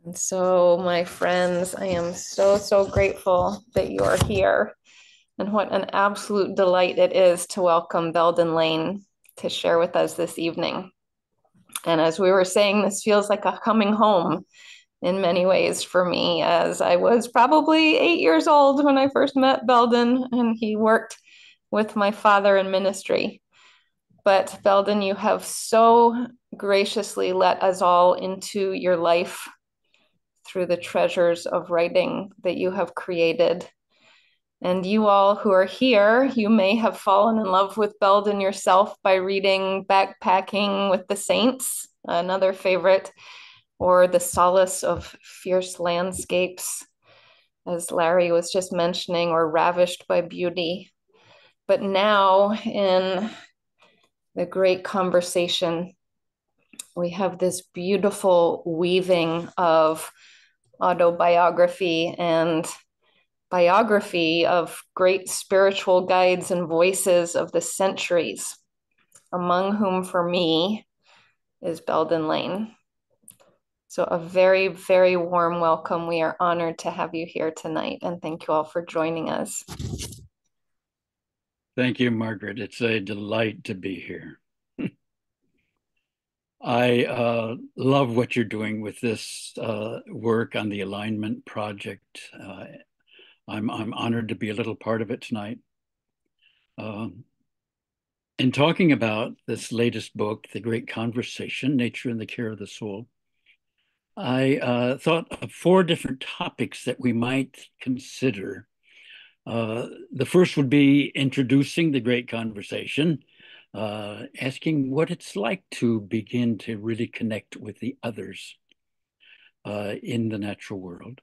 And so, my friends, I am so grateful that you are here. And what an absolute delight it is to welcome Belden Lane to share with us this evening. And as we were saying, this feels like a coming home in many ways for me, as I was probably 8 years old when I first met Belden, and he worked with my father in ministry. But Belden, you have so graciously let us all into your life through the treasures of writing that you have created. And you all who are here, you may have fallen in love with Belden yourself by reading Backpacking with the Saints, another favorite, or The Solace of Fierce Landscapes, as Larry was just mentioning, or Ravished by Beauty. But now, in the great conversation, we have this beautiful weaving of autobiography and biography of great spiritual guides and voices of the centuries, among whom, for me, is Belden Lane. So, a very warm welcome. We are honored to have you here tonight, and thank you all for joining us. Thank you, Margaret. It's a delight to be here. I love what you're doing with this work on the Alignment Project. I'm honored to be a little part of it tonight. In talking about this latest book, The Great Conversation, Nature and the Care of the Soul, I thought of four different topics that we might consider. The first would be introducing the Great Conversation, asking what it's like to begin to really connect with the others in the natural world.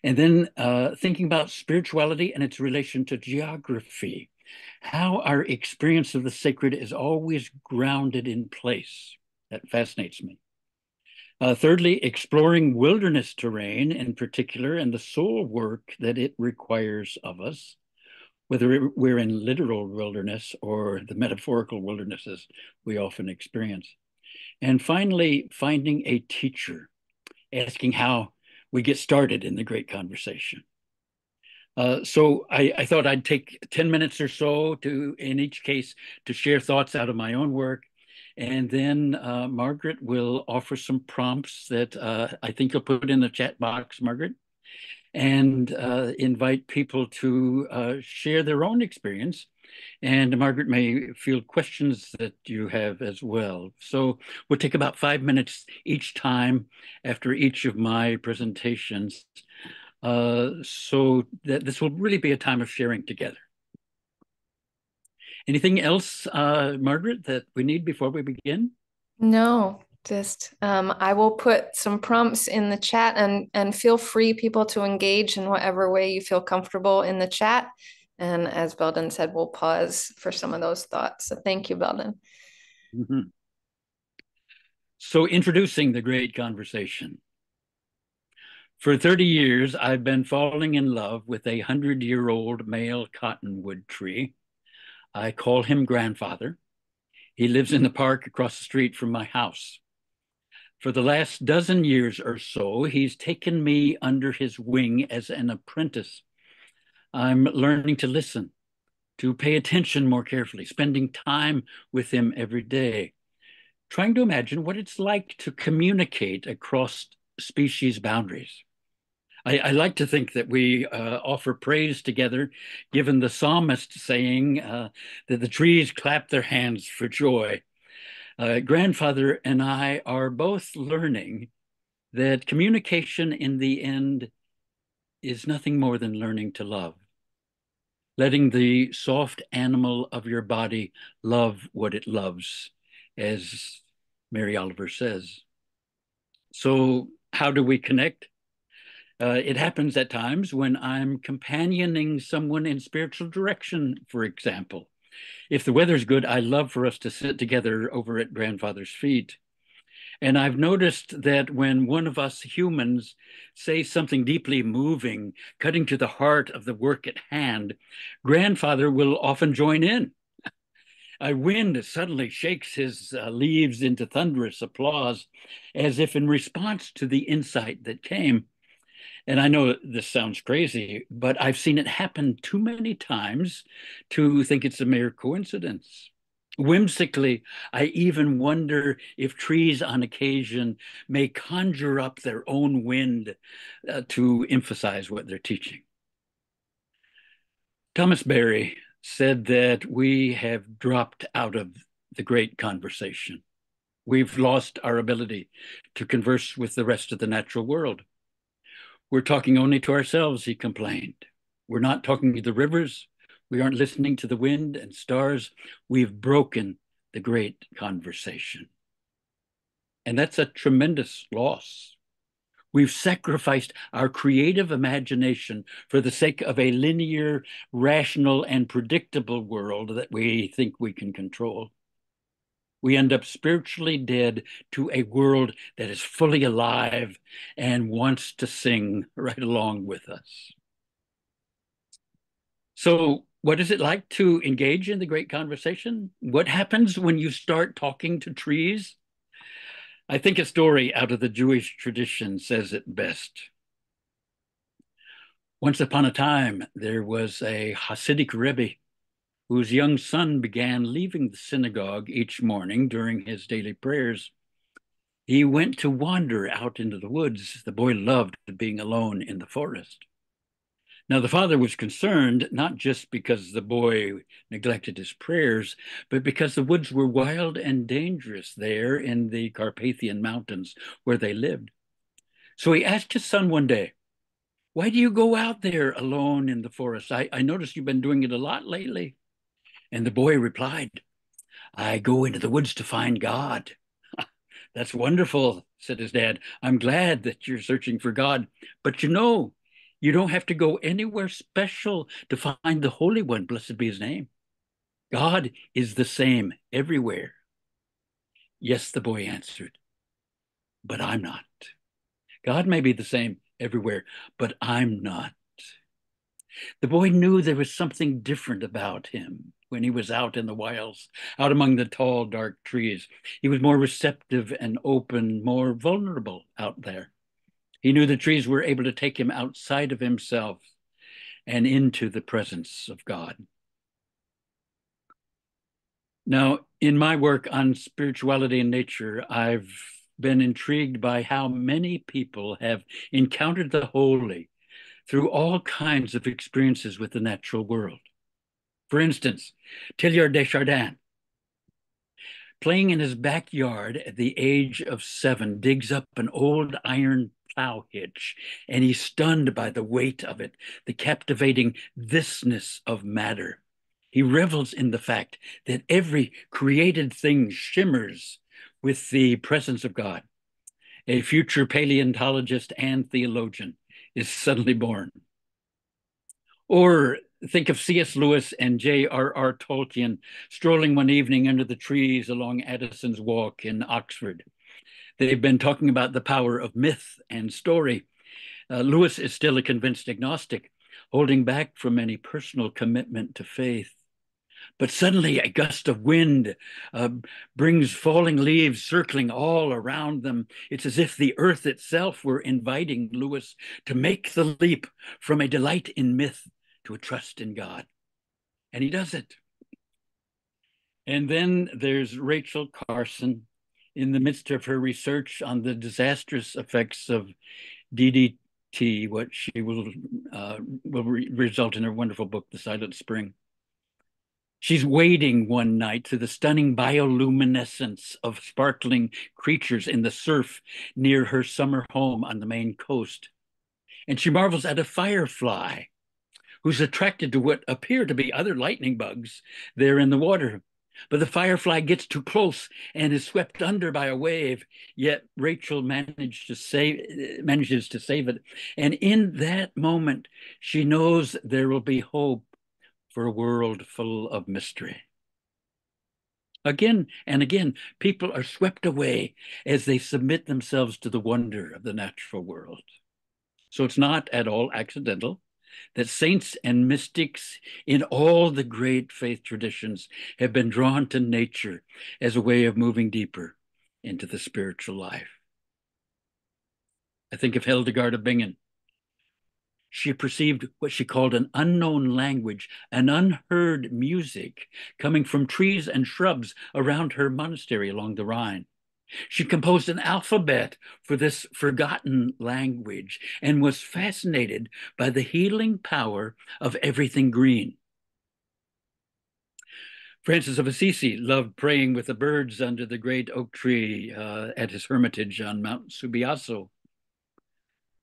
And then thinking about spirituality and its relation to geography, how our experience of the sacred is always grounded in place. That fascinates me. Thirdly, exploring wilderness terrain in particular and the soul work that it requires of us, whether we're in literal wilderness or the metaphorical wildernesses we often experience. And finally, finding a teacher, asking how we get started in the great conversation. So I thought I'd take 10 minutes or so in each case, to share thoughts out of my own work. And then Margaret will offer some prompts that I think you'll put in the chat box, Margaret, and invite people to share their own experience. And Margaret may field questions that you have as well. So we'll take about 5 minutes each time after each of my presentations, so that this will really be a time of sharing together. Anything else, Margaret, that we need before we begin? No, just I will put some prompts in the chat, and feel free, people, to engage in whatever way you feel comfortable in the chat. And as Belden said, we'll pause for some of those thoughts. So thank you, Belden. Mm-hmm. So introducing the great conversation. For 30 years, I've been falling in love with a 100-year-old male cottonwood tree. I call him grandfather. He lives in the park across the street from my house. For the last dozen years or so, he's taken me under his wing as an apprentice. I'm learning to listen, to pay attention more carefully, spending time with him every day, trying to imagine what it's like to communicate across species boundaries. I like to think that we offer praise together, given the psalmist saying that the trees clap their hands for joy. Grandfather and I are both learning that communication in the end is nothing more than learning to love, letting the soft animal of your body love what it loves, as Mary Oliver says. So, how do we connect? It happens at times when I'm companioning someone in spiritual direction, for example. If the weather's good, I love for us to sit together over at grandfather's feet. And I've noticed that when one of us humans say something deeply moving, cutting to the heart of the work at hand, grandfather will often join in. A wind suddenly shakes his leaves into thunderous applause, as if in response to the insight that came. And I know this sounds crazy, but I've seen it happen too many times to think it's a mere coincidence. Whimsically, I even wonder if trees on occasion may conjure up their own wind to emphasize what they're teaching. Thomas Berry said that we have dropped out of the great conversation. We've lost our ability to converse with the rest of the natural world. We're talking only to ourselves, he complained. We're not talking to the rivers. We aren't listening to the wind and stars. We've broken the great conversation. And that's a tremendous loss. We've sacrificed our creative imagination for the sake of a linear, rational, and predictable world that we think we can control. We end up spiritually dead to a world that is fully alive and wants to sing right along with us. So, what is it like to engage in the great conversation? What happens when you start talking to trees? I think a story out of the Jewish tradition says it best. Once upon a time, there was a Hasidic Rebbe whose young son began leaving the synagogue each morning during his daily prayers. He went to wander out into the woods. The boy loved being alone in the forest. Now, the father was concerned, not just because the boy neglected his prayers, but because the woods were wild and dangerous there in the Carpathian Mountains where they lived. So he asked his son one day, "Why do you go out there alone in the forest? I noticed you've been doing it a lot lately." And the boy replied, "I go into the woods to find God." "That's wonderful," said his dad. "I'm glad that you're searching for God. But you don't have to go anywhere special to find the Holy One, blessed be his name. God is the same everywhere." "Yes," the boy answered, "but I'm not. God may be the same everywhere, but I'm not." The boy knew there was something different about him when he was out in the wilds, out among the tall, dark trees. He was more receptive and open, more vulnerable out there. He knew the trees were able to take him outside of himself and into the presence of God. Now, in my work on spirituality and nature, I've been intrigued by how many people have encountered the holy through all kinds of experiences with the natural world. For instance, Teilhard de Chardin, playing in his backyard at the age of 7, digs up an old iron plow hitch, and he's stunned by the weight of it, the captivating thisness of matter. He revels in the fact that every created thing shimmers with the presence of God. A future paleontologist and theologian is suddenly born. Or think of C.S. Lewis and J.R.R. Tolkien strolling one evening under the trees along Addison's Walk in Oxford. They've been talking about the power of myth and story. Lewis is still a convinced agnostic, holding back from any personal commitment to faith. But suddenly a gust of wind brings falling leaves circling all around them. It's as if the earth itself were inviting Lewis to make the leap from a delight in myth to a trust in God. And he does it. And then there's Rachel Carson in the midst of her research on the disastrous effects of DDT, what she will result in her wonderful book, The Silent Spring. She's wading one night through the stunning bioluminescence of sparkling creatures in the surf near her summer home on the Maine coast. And she marvels at a firefly who's attracted to what appear to be other lightning bugs there in the water. But the firefly gets too close and is swept under by a wave, yet Rachel manages to save it. And in that moment, she knows there will be hope for a world full of mystery. Again and again, people are swept away as they submit themselves to the wonder of the natural world. So it's not at all accidental that saints and mystics in all the great faith traditions have been drawn to nature as a way of moving deeper into the spiritual life. I think of Hildegard of Bingen. She perceived what she called an unknown language, an unheard music coming from trees and shrubs around her monastery along the Rhine. She composed an alphabet for this forgotten language and was fascinated by the healing power of everything green. Francis of Assisi loved praying with the birds under the great oak tree at his hermitage on Mount Subiaso.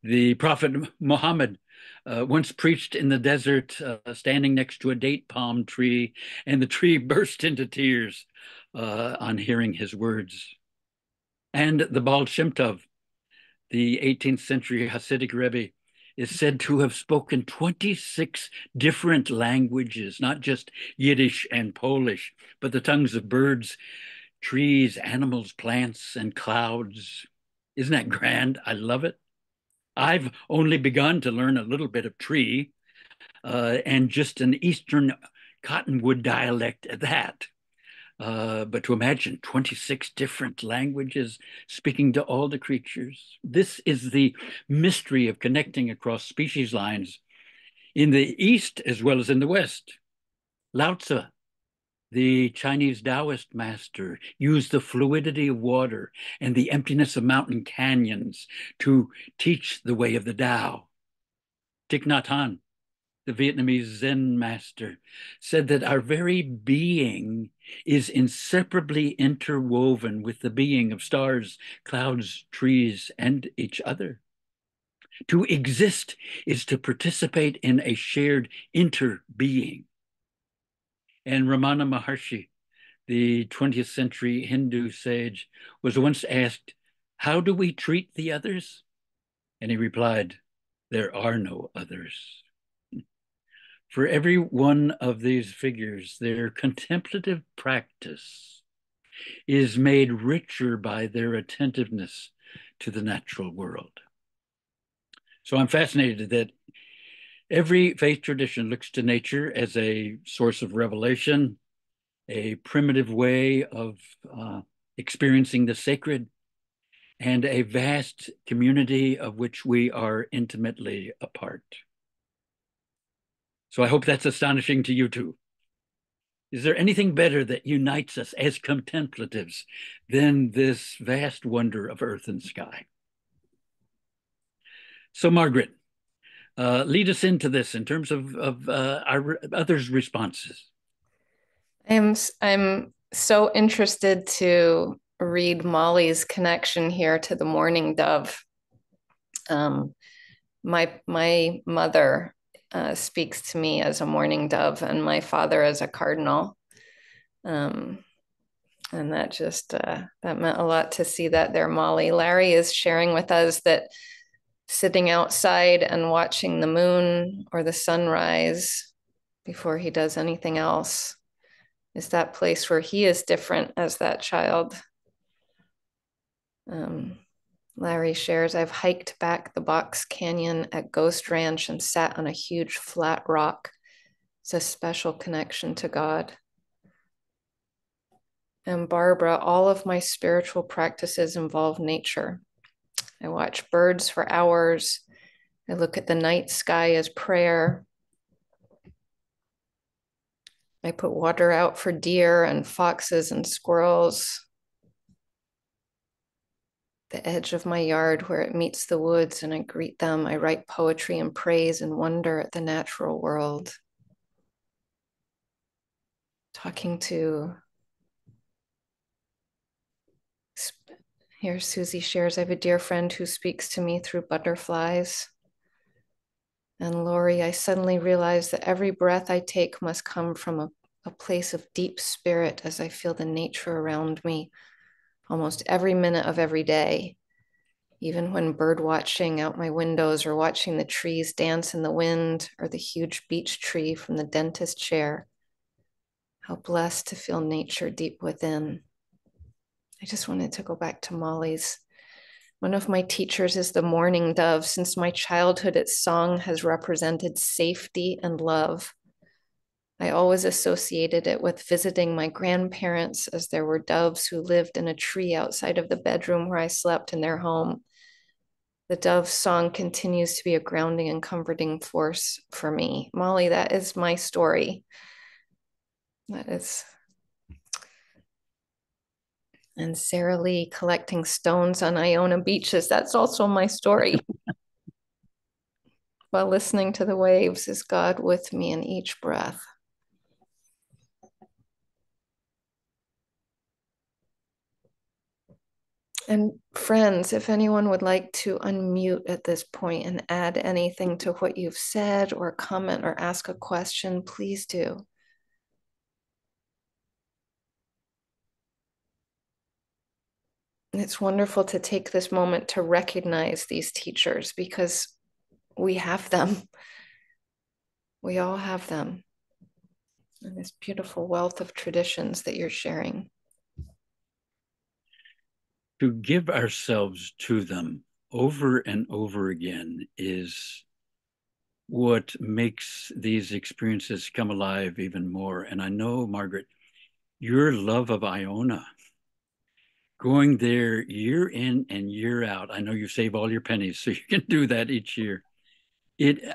The Prophet Muhammad once preached in the desert, standing next to a date palm tree, and the tree burst into tears on hearing his words. And the Baal Shem Tov, the 18th century Hasidic Rebbe, is said to have spoken 26 different languages, not just Yiddish and Polish, but the tongues of birds, trees, animals, plants, and clouds. Isn't that grand? I love it. I've only begun to learn a little bit of tree and just an Eastern Cottonwood dialect at that. But to imagine 26 different languages speaking to all the creatures. This is the mystery of connecting across species lines in the East as well as in the West. Lao Tzu, the Chinese Taoist master, used the fluidity of water and the emptiness of mountain canyons to teach the way of the Tao. Thich Nhat Hanh, the Vietnamese Zen master, said that our very being is inseparably interwoven with the being of stars, clouds, trees, and each other. To exist is to participate in a shared interbeing. And Ramana Maharshi, the 20th century Hindu sage, was once asked, "How do we treat the others?" And he replied, "There are no others." For every one of these figures, their contemplative practice is made richer by their attentiveness to the natural world. So I'm fascinated that every faith tradition looks to nature as a source of revelation, a primitive way of experiencing the sacred, and a vast community of which we are intimately a part. So I hope that's astonishing to you too. Is there anything better that unites us as contemplatives than this vast wonder of earth and sky? So Margaret, lead us into this in terms of our others' responses. I'm so interested to read Molly's connection here to the mourning dove. My mother speaks to me as a mourning dove, and my father as a cardinal. And that just that meant a lot to see that there, Molly. Larry is sharing with us that sitting outside and watching the moon or the sunrise before he does anything else is that place where he is different as that child. Larry shares, I've hiked back the Box Canyon at Ghost Ranch and sat on a huge flat rock. It's a special connection to God. And Barbara, all of my spiritual practices involve nature. I watch birds for hours. I look at the night sky as prayer. I put water out for deer and foxes and squirrels. The edge of my yard where it meets the woods, and I greet them. I write poetry and praise and wonder at the natural world. Talking to, here Susie shares, I have a dear friend who speaks to me through butterflies. And Lori, I suddenly realized that every breath I take must come from a place of deep spirit as I feel the nature around me almost every minute of every day. Even when bird watching out my windows or watching the trees dance in the wind or the huge beech tree from the dentist chair. How blessed to feel nature deep within. I just wanted to go back to Molly's One of my teachers is the mourning dove. Since my childhood, its song has represented safety and love. I always associated it with visiting my grandparents, as there were doves who lived in a tree outside of the bedroom where I slept in their home. The dove's song continues to be a grounding and comforting force for me. Molly, that is my story. That is. And Sarah Lee collecting stones on Iona beaches. That's also my story. While listening to the waves, is God with me in each breath? And friends, if anyone would like to unmute at this point and add anything to what you've said or comment or ask a question, please do. It's wonderful to take this moment to recognize these teachers because we have them. We all have them. And this beautiful wealth of traditions that you're sharing. To give ourselves to them over and over again is what makes these experiences come alive even more. And I know, Margaret, your love of Iona, going there year in and year out. I know you save all your pennies, so you can do that each year.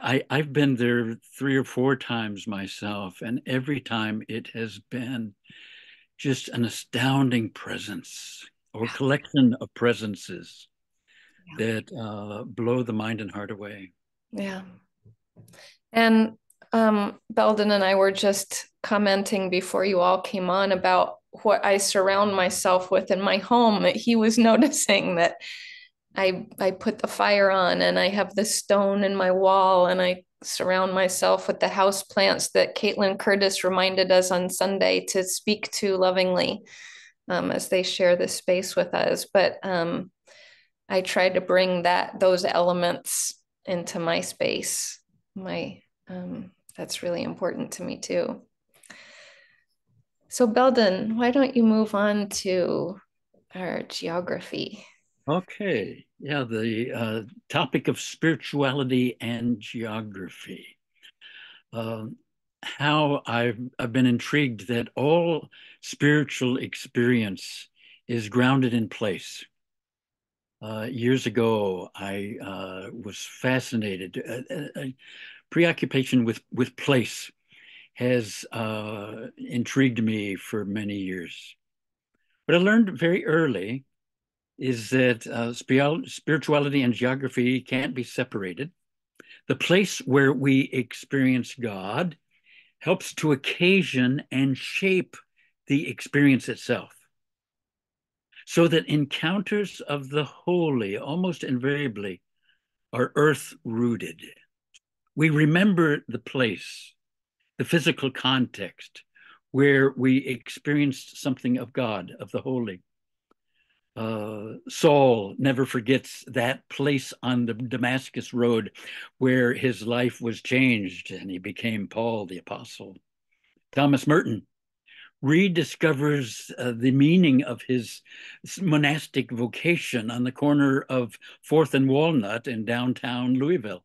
I've been there 3 or 4 times myself, and every time it has been just an astounding presence or collection of presences that blow the mind and heart away. Yeah. And Belden and I were just commenting before you all came on about what I surround myself with in my home. He was noticing that I put the fire on and I have the stone in my wall and I surround myself with the house plants that Caitlin Curtis reminded us on Sunday to speak to lovingly as they share this space with us. But I try to bring those elements into my space. That's really important to me too. So Belden, why don't you move on to our geography? Okay, yeah, the topic of spirituality and geography. Uh, how I've been intrigued that all spiritual experience is grounded in place. Years ago, I was fascinated. Preoccupation with place has intrigued me for many years. What I learned very early is that spirituality and geography can't be separated. The place where we experience God helps to occasion and shape the experience itself. So that encounters of the holy almost invariably are earth rooted. We remember the place, the physical context where we experienced something of God, of the holy. Saul never forgets that place on the Damascus road where his life was changed and he became Paul the Apostle. Thomas Merton rediscovers the meaning of his monastic vocation on the corner of 4th and Walnut in downtown Louisville.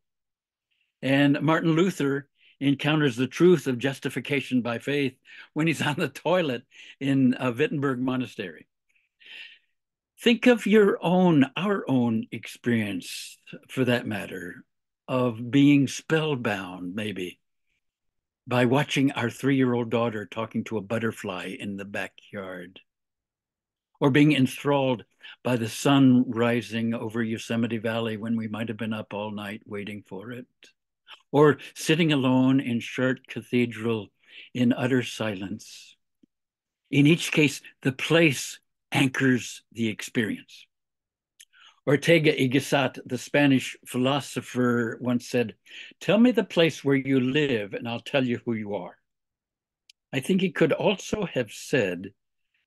And Martin Luther encounters the truth of justification by faith when he's on the toilet in Wittenberg Monastery. Think of our own experience, for that matter, of being spellbound, maybe, by watching our 3-year-old daughter talking to a butterfly in the backyard, or being enthralled by the sun rising over Yosemite Valley when we might have been up all night waiting for it, or sitting alone in Chartres Cathedral in utter silence. In each case, the place anchors the experience. Ortega y Gasset, the Spanish philosopher, once said, "Tell me the place where you live and I'll tell you who you are." I think he could also have said,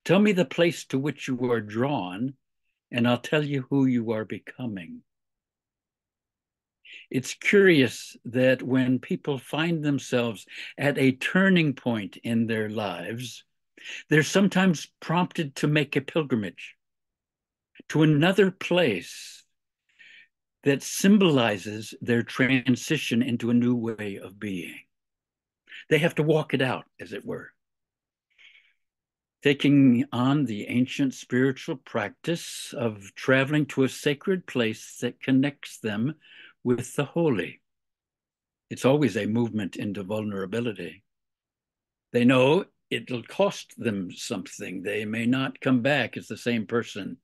"Tell me the place to which you are drawn and I'll tell you who you are becoming." It's curious that when people find themselves at a turning point in their lives, they're sometimes prompted to make a pilgrimage to another place that symbolizes their transition into a new way of being. They have to walk it out, as it were, taking on the ancient spiritual practice of traveling to a sacred place that connects them with the holy. It's always a movement into vulnerability. They know it'll cost them something. They may not come back as the same person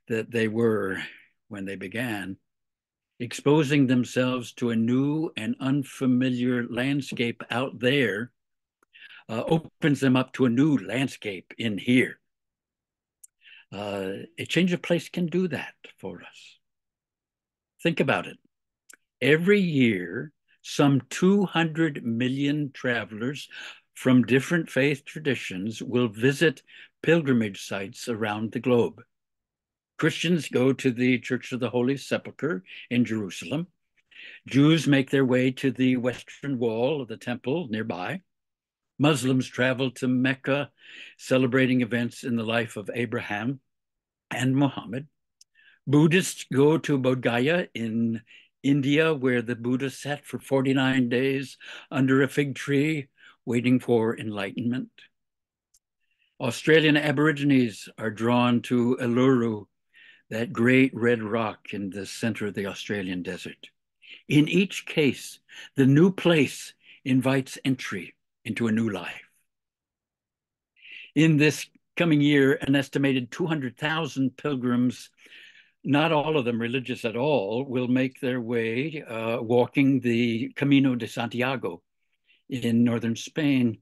that they were when they began. Exposing themselves to a new and unfamiliar landscape out there opens them up to a new landscape in here. A change of place can do that for us. Think about it. Every year, some 200 million travelers from different faith traditions will visit pilgrimage sites around the globe. Christians go to the Church of the Holy Sepulchre in Jerusalem. Jews make their way to the Western Wall of the temple nearby. Muslims travel to Mecca, celebrating events in the life of Abraham and Muhammad. Buddhists go to Bodh Gaya in India, where the Buddha sat for 49 days under a fig tree, waiting for enlightenment. Australian Aborigines are drawn to Uluru, that great red rock in the center of the Australian desert. In each case, the new place invites entry into a new life. In this coming year, an estimated 200,000 pilgrims, not all of them religious at all, will make their way walking the Camino de Santiago in northern Spain,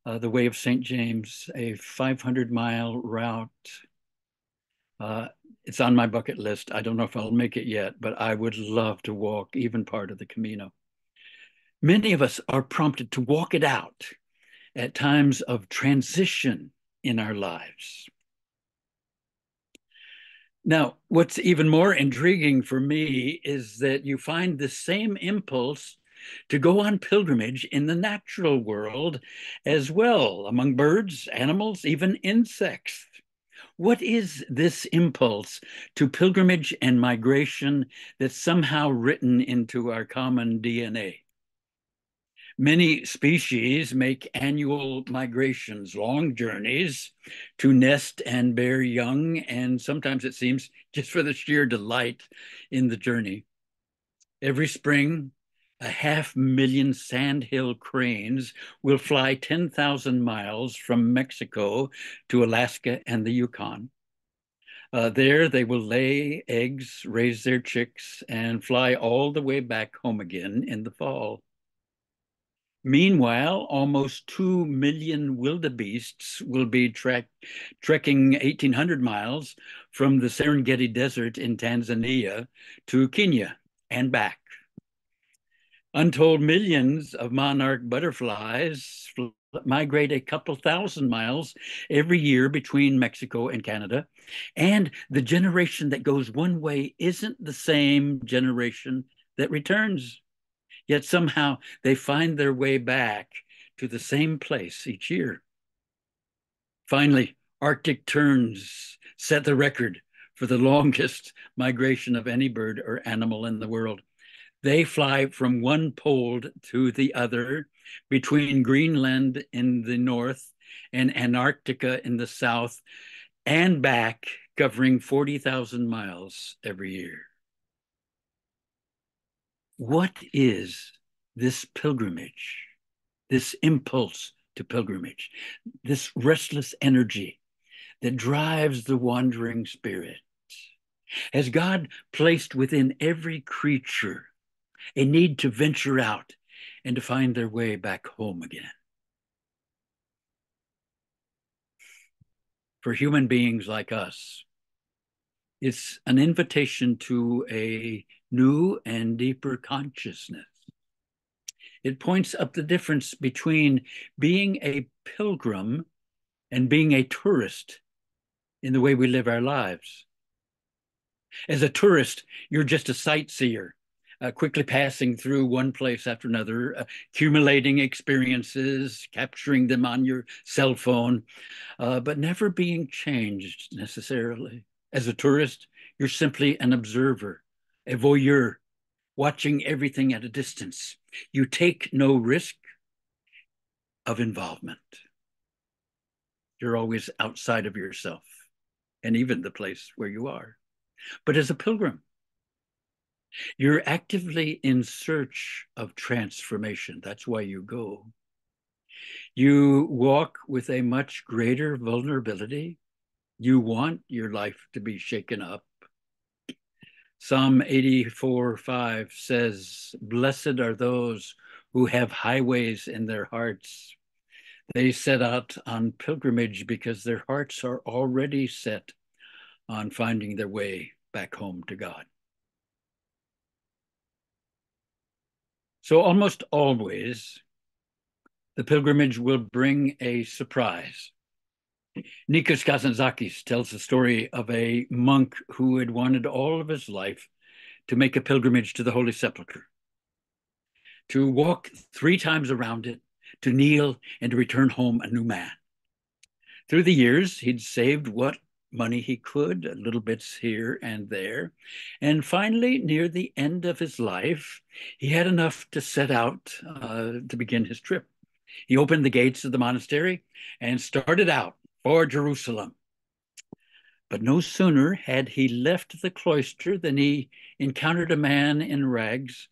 the Way of St. James, a 500-mile route. It's on my bucket list. I don't know if I'll make it yet, but I would love to walk even part of the Camino. Many of us are prompted to walk it out at times of transition in our lives. Now, what's even more intriguing for me is that you find the same impulse to go on pilgrimage in the natural world as well, among birds, animals, even insects. What is this impulse to pilgrimage and migration that's somehow written into our common DNA? Many species make annual migrations, long journeys to nest and bear young, and sometimes it seems just for the sheer delight in the journey. Every spring, 500,000 sandhill cranes will fly 10,000 miles from Mexico to Alaska and the Yukon. There, they will lay eggs, raise their chicks, and fly all the way back home again in the fall. Meanwhile, almost 2 million wildebeests will be trekking 1,800 miles from the Serengeti Desert in Tanzania to Kenya and back. Untold millions of monarch butterflies migrate a couple thousand miles every year between Mexico and Canada. And the generation that goes one way isn't the same generation that returns. Yet somehow they find their way back to the same place each year. Finally, Arctic terns set the record for the longest migration of any bird or animal in the world. They fly from one pole to the other, between Greenland in the north and Antarctica in the south, and back, covering 40,000 miles every year. What is this pilgrimage, this impulse to pilgrimage, this restless energy that drives the wandering spirit? Has God placed within every creature a need to venture out and to find their way back home again? For human beings like us, it's an invitation to a new and deeper consciousness. It points up the difference between being a pilgrim and being a tourist in the way we live our lives. As a tourist, you're just a sightseer, quickly passing through one place after another, accumulating experiences, capturing them on your cell phone, but never being changed necessarily. As a tourist, you're simply an observer, a voyeur, watching everything at a distance. You take no risk of involvement. You're always outside of yourself and even the place where you are. But as a pilgrim, you're actively in search of transformation. That's why you go. You walk with a much greater vulnerability. You want your life to be shaken up. Psalm 84:5 says, "Blessed are those who have highways in their hearts." They set out on pilgrimage because their hearts are already set on finding their way back home to God. So almost always, the pilgrimage will bring a surprise. Nikos Kazantzakis tells the story of a monk who had wanted all of his life to make a pilgrimage to the Holy Sepulchre, to walk 3 times around it, to kneel, and to return home a new man. Through the years, he'd saved what money he could, little bits here and there. And finally, near the end of his life, he had enough to set out to begin his trip. He opened the gates of the monastery and started out for Jerusalem. But no sooner had he left the cloister than he encountered a man in rags,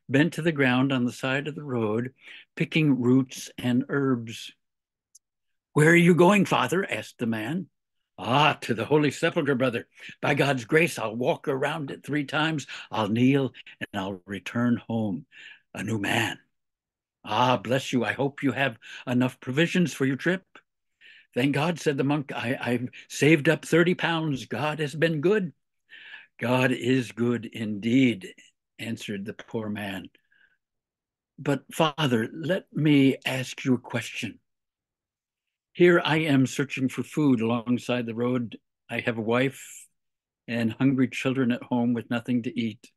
bent to the ground on the side of the road, picking roots and herbs. "Where are you going, Father?" asked the man. "Ah, to the Holy Sepulchre, brother. By God's grace, I'll walk around it 3 times. I'll kneel and I'll return home a new man." "Ah, bless you. I hope you have enough provisions for your trip." "Thank God," said the monk. I've saved up 30 pounds. God has been good." "God is good indeed," answered the poor man. "But Father, let me ask you a question. Here I am searching for food alongside the road. I have a wife and hungry children at home with nothing to eat.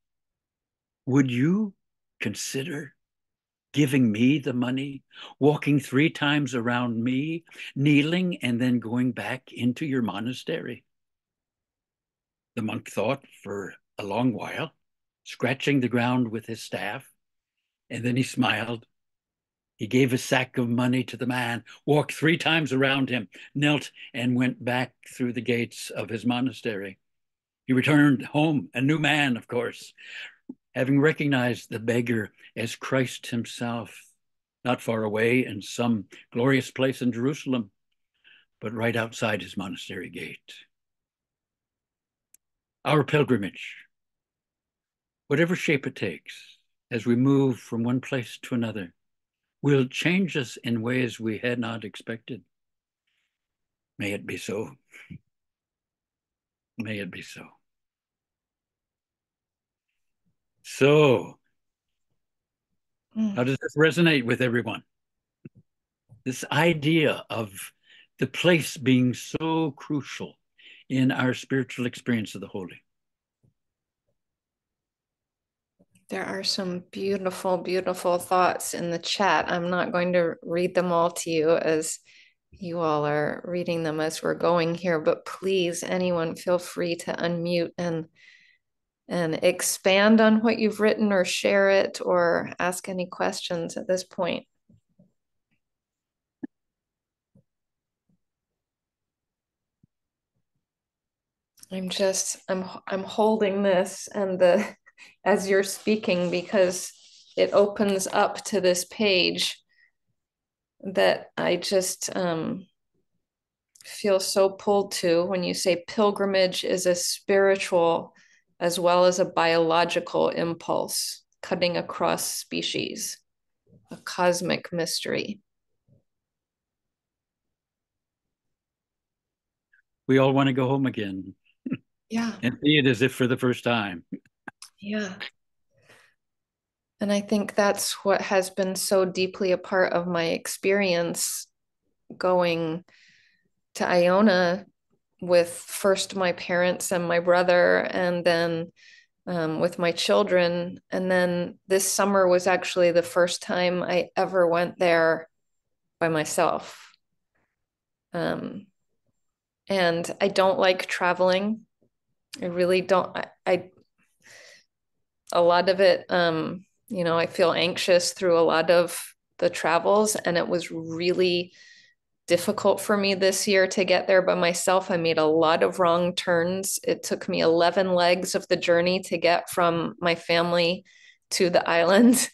Would you consider giving me the money, walking 3 times around me, kneeling, and then going back into your monastery?" The monk thought for a long while, scratching the ground with his staff, and then he smiled. He gave a sack of money to the man, walked 3 times around him, knelt, and went back through the gates of his monastery. He returned home, a new man, of course, having recognized the beggar as Christ himself, not far away in some glorious place in Jerusalem, but right outside his monastery gate. Our pilgrimage, whatever shape it takes, as we move from one place to another, will change us in ways we had not expected. May it be so. May it be so. So, how does this resonate with everyone? This idea of the place being so crucial in our spiritual experience of the holy. There are some beautiful, beautiful thoughts in the chat. I'm not going to read them all to you as you all are reading them as we're going here, but please, anyone, feel free to unmute and expand on what you've written or share it or ask any questions at this point. I'm holding this and the as you're speaking because it opens up to this page that I just feel so pulled to when you say pilgrimage is a spiritual as well as a biological impulse cutting across species, a cosmic mystery. We all want to go home again. Yeah. And see it as if for the first time. Yeah. And I think that's what has been so deeply a part of my experience going to Iona with first my parents and my brother, and then with my children. And then this summer was actually the first time I ever went there by myself. And I don't like traveling. I really don't. a lot of it, I feel anxious through a lot of the travels, and it was really difficult for me this year to get there by myself. I made a lot of wrong turns. It took me 11 legs of the journey to get from my family to the island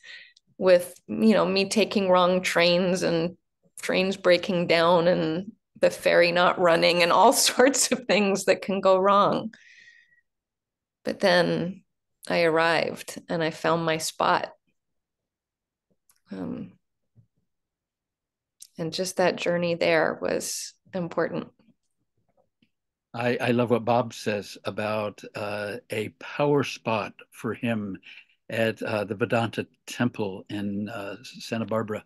with, me taking wrong trains and trains breaking down and the ferry not running and all sorts of things that can go wrong. But then I arrived and I found my spot. Um, and just that journey there was important. I love what Bob says about a power spot for him at the Vedanta Temple in Santa Barbara.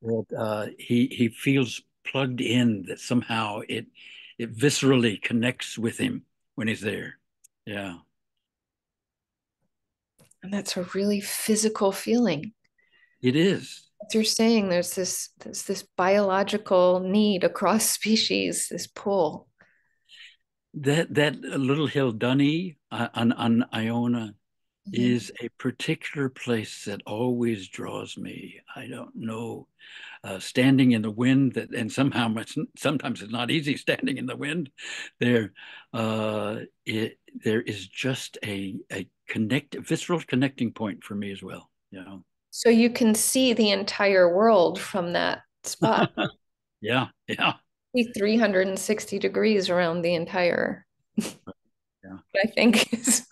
That he feels plugged in, that somehow it viscerally connects with him when he's there. Yeah, And that's a really physical feeling. it is. As you're saying, there's this biological need across species, this pull. That little hill Dunny on Iona Mhm. is a particular place that always draws me. I don't know, standing in the wind, and sometimes it's not easy standing in the wind. There, there is just a visceral connecting point for me as well. You know. So you can see the entire world from that spot. Yeah, yeah, See 360 degrees around the entire, yeah. I think is,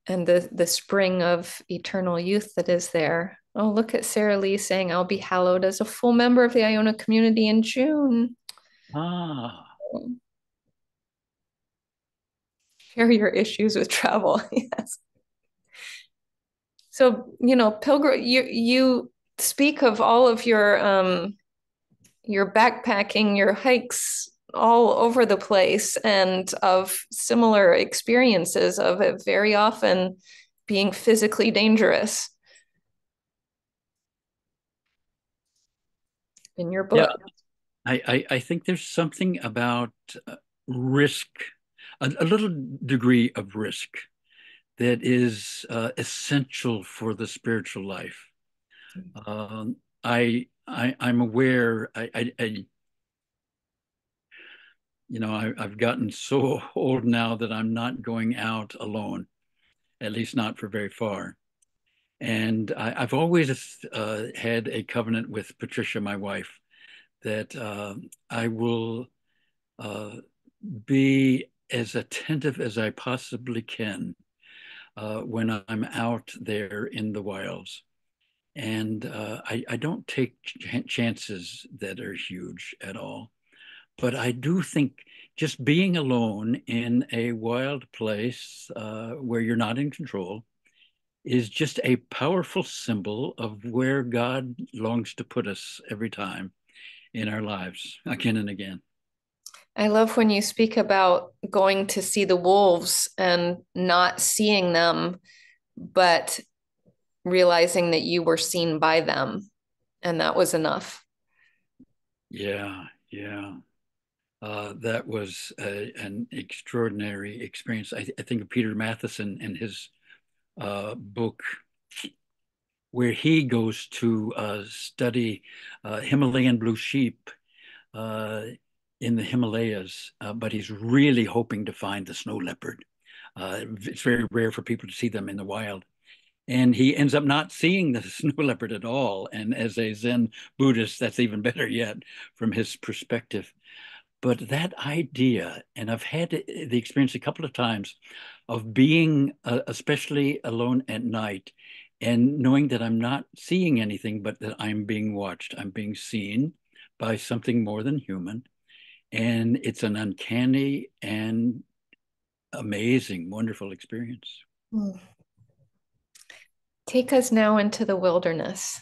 and the spring of eternal youth that is there. Oh, look at Sarah Lee saying, I'll be hallowed as a full member of the Iona community in June. Ah, Share your issues with travel. Yes. So, pilgrim, you speak of all of your backpacking, your hikes all over the place, and of similar experiences of it very often being physically dangerous in your yeah. book. I think there's something about risk, a little degree of risk that is essential for the spiritual life. I'm aware. I've gotten so old now that I'm not going out alone, at least not for very far. And I've always had a covenant with Patricia, my wife, that I will uh, be as attentive as I possibly can when I'm out there in the wilds. And I don't take chances that are huge at all. But I do think just being alone in a wild place where you're not in control is just a powerful symbol of where God longs to put us every time in our lives, again and again. I love when you speak about going to see the wolves and not seeing them, but realizing that you were seen by them, and that was enough. Yeah, yeah. That was an extraordinary experience. I think of Peter Matheson and his book, where he goes to study Himalayan blue sheep uh, in the Himalayas, but he's really hoping to find the snow leopard. It's very rare for people to see them in the wild. And he ends up not seeing the snow leopard at all. And as a Zen Buddhist, that's even better yet from his perspective. But that idea, and I've had the experience a couple of times of being, especially alone at night, and knowing that I'm not seeing anything, but that I'm being watched. I'm being seen by something more than human. And it's an uncanny and amazing, wonderful experience. Mm. Take us now into the wilderness.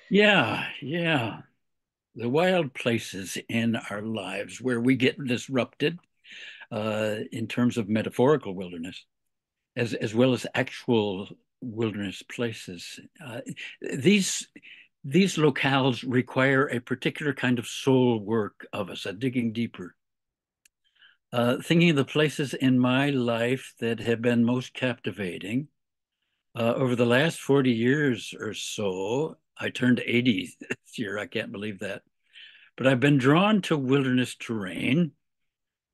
Yeah, yeah. The wild places in our lives where we get disrupted in terms of metaphorical wilderness, as well as actual wilderness places. These these locales require a particular kind of soul work of us, a digging deeper. Thinking of the places in my life that have been most captivating. Over the last 40 years or so, I turned 80 this year. I can't believe that. But I've been drawn to wilderness terrain,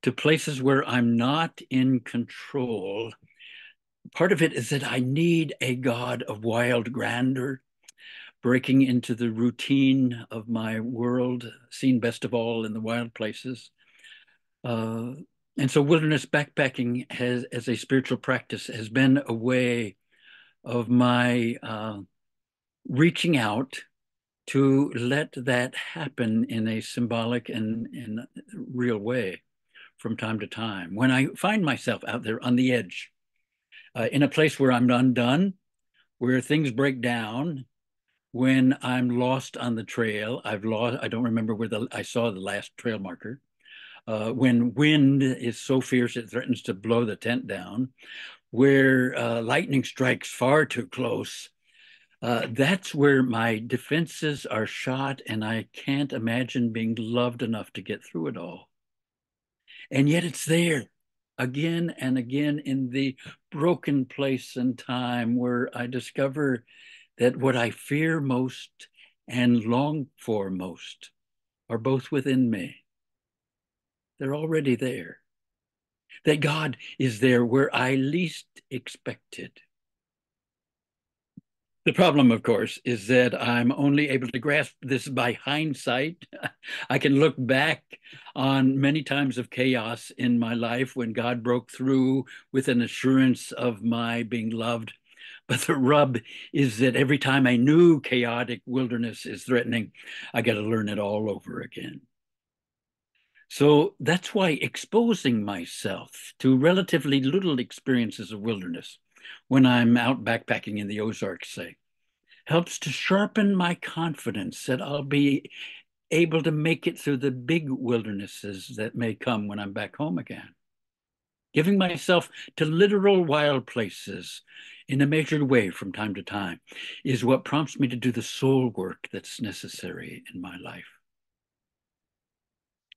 to places where I'm not in control. Part of it is that I need a God of wild grandeur, breaking into the routine of my world, seen best of all in the wild places. Uh, and so wilderness backpacking has, as a spiritual practice, has been a way of my reaching out to let that happen in a symbolic and in real way from time to time. When I find myself out there on the edge, in a place where I'm undone, where things break down, when I'm lost on the trail, I don't remember where I saw the last trail marker. When wind is so fierce it threatens to blow the tent down, where lightning strikes far too close, that's where my defenses are shot, and I can't imagine being loved enough to get through it all. And yet it's there again and again in the broken place and time where I discover that what I fear most and long for most are both within me. They're already there. That God is there where I least expect it. The problem, of course, is that I'm only able to grasp this by hindsight. I can look back on many times of chaos in my life when God broke through with an assurance of my being loved. But the rub is that every time a new chaotic wilderness is threatening, I got to learn it all over again. So that's why exposing myself to relatively little experiences of wilderness when I'm out backpacking in the Ozarks, say, helps to sharpen my confidence that I'll be able to make it through the big wildernesses that may come when I'm back home again. Giving myself to literal wild places in a measured way from time to time is what prompts me to do the soul work that's necessary in my life.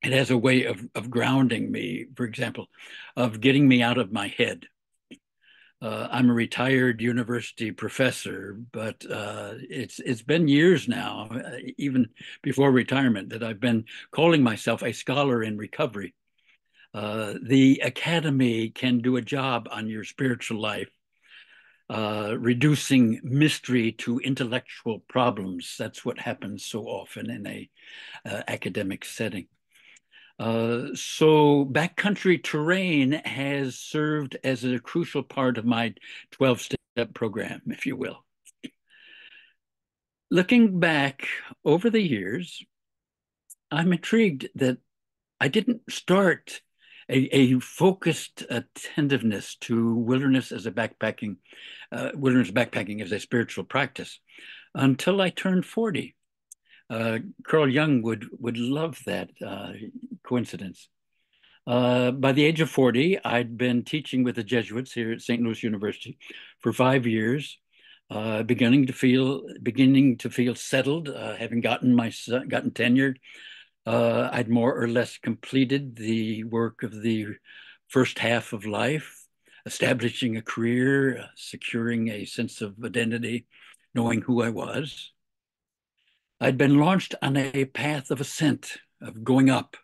It has a way of grounding me, for example, of getting me out of my head. I'm a retired university professor, but it's been years now, even before retirement, that I've been calling myself a scholar in recovery. The academy can do a job on your spiritual life, reducing mystery to intellectual problems. That's what happens so often in a academic setting. So backcountry terrain has served as a crucial part of my 12-step program, if you will. Looking back over the years, I'm intrigued that I didn't start a focused attentiveness to wilderness backpacking as a spiritual practice until I turned 40. Carl Jung would love that coincidence. By the age of 40, I'd been teaching with the Jesuits here at St. Louis University for 5 years, beginning to feel settled, having gotten tenured. I'd more or less completed the work of the first half of life, establishing a career, securing a sense of identity, knowing who I was. I'd been launched on a path of ascent, of going up.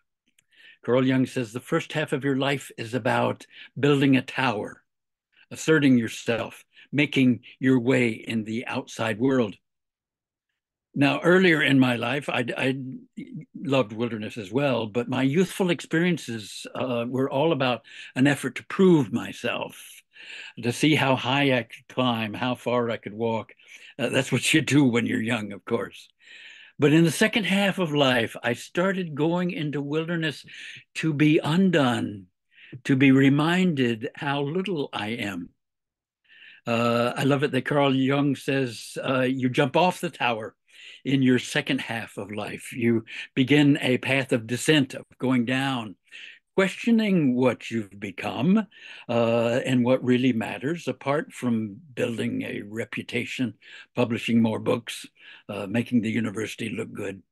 Carl Jung says the first half of your life is about building a tower, asserting yourself, making your way in the outside world. Now, earlier in my life, I loved wilderness as well, but my youthful experiences were all about an effort to prove myself, to see how high I could climb, how far I could walk. That's what you do when you're young, of course. But in the second half of life, I started going into wilderness to be undone, to be reminded how little I am. I love it that Carl Jung says you jump off the tower in your second half of life. You begin a path of descent, of going down, questioning what you've become and what really matters, apart from building a reputation, publishing more books, making the university look good.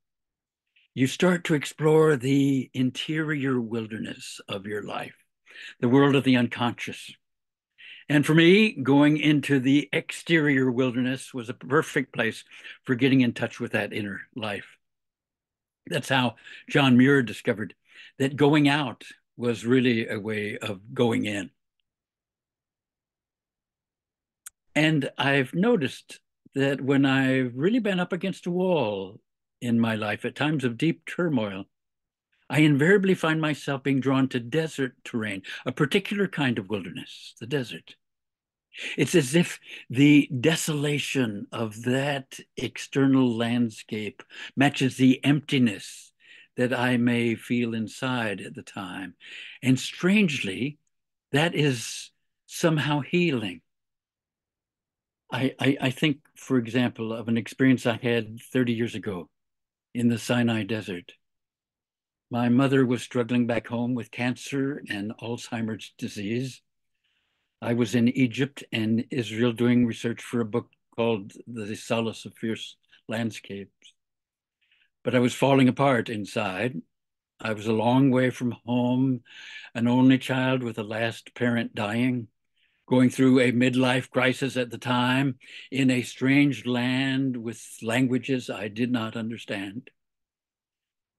you start to explore the interior wilderness of your life, the world of the unconscious. And for me, going into the exterior wilderness was a perfect place for getting in touch with that inner life. That's how John Muir discovered that going out was really a way of going in. And I've noticed that when I've really been up against a wall in my life at times of deep turmoil, I invariably find myself being drawn to desert terrain, a particular kind of wilderness, the desert. It's as if the desolation of that external landscape matches the emptiness that I may feel inside at the time. And strangely, that is somehow healing. I think, for example, of an experience I had 30 years ago in the Sinai Desert. My mother was struggling back home with cancer and Alzheimer's disease. I was in Egypt and Israel doing research for a book called The Solace of Fierce Landscapes. But I was falling apart inside. I was a long way from home, an only child with a last parent dying, going through a midlife crisis at the time in a strange land with languages I did not understand.